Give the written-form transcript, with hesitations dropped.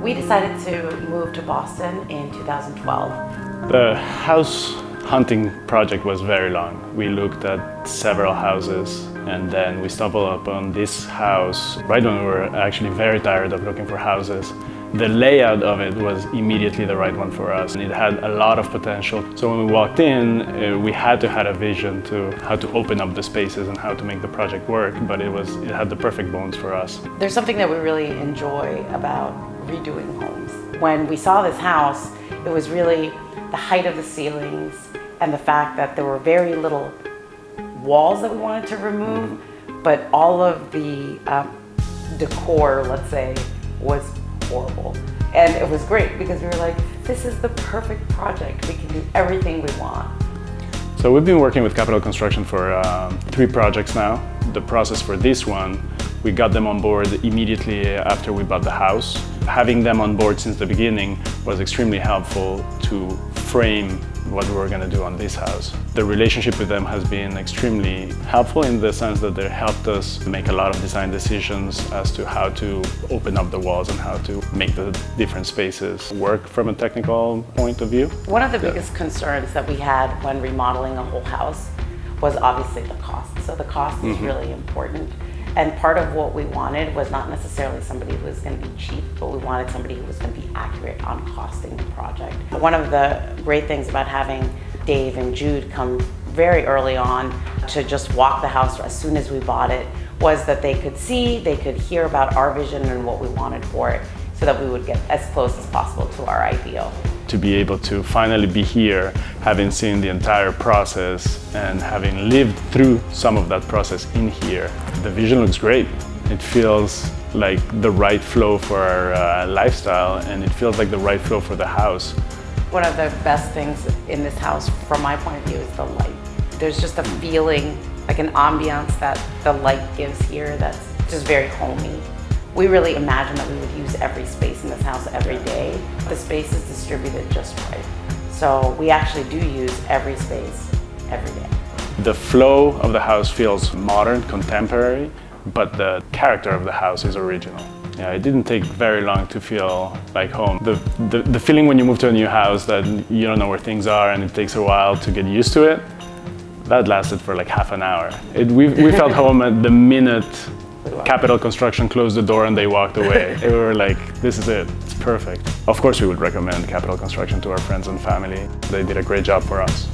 We decided to move to Boston in 2012. The house hunting project was very long. We looked at several houses and then we stumbled upon this house right when we were actually very tired of looking for houses. The layout of it was immediately the right one for us, and it had a lot of potential. So when we walked in, we had to have a vision to how to open up the spaces and how to make the project work, but it had the perfect bones for us. There's something that we really enjoy about redoing homes. When we saw this house, it was really the height of the ceilings and the fact that there were very little walls that we wanted to remove, but all of the decor, let's say, was horrible. And it was great because we were like, this is the perfect project. We can do everything we want. So we've been working with Capital Construction for 3 projects now. The process for this one, we got them on board immediately after we bought the house. Having them on board since the beginning was extremely helpful to frame what we were going to do on this house. The relationship with them has been extremely helpful in the sense that they helped us make a lot of design decisions as to how to open up the walls and how to make the different spaces work from a technical point of view. One of the biggest concerns that we had when remodeling a whole house was obviously the cost. So the cost is really important. And part of what we wanted was not necessarily somebody who was going to be cheap, but we wanted somebody who was going to be accurate on costing the project. One of the great things about having Dave and Jude come very early on to just walk the house as soon as we bought it was that they could see, they could hear about our vision and what we wanted for it so that we would get as close as possible to our ideal. To be able to finally be here, having seen the entire process and having lived through some of that process in here, the vision looks great. It feels like the right flow for our lifestyle, and it feels like the right flow for the house. One of the best things in this house, from my point of view, is the light. There's just a feeling, like an ambiance that the light gives here that's just very homey. We really imagined that we would use every space in this house every day. The space is distributed just right. So we actually do use every space every day. The flow of the house feels modern, contemporary, but the character of the house is original. Yeah, it didn't take very long to feel like home. The feeling when you move to a new house that you don't know where things are and it takes a while to get used to it, that lasted for like half an hour. We felt home at the minute Capital Construction closed the door and they walked away. We were like, this is it, it's perfect. Of course we would recommend Capital Construction to our friends and family. They did a great job for us.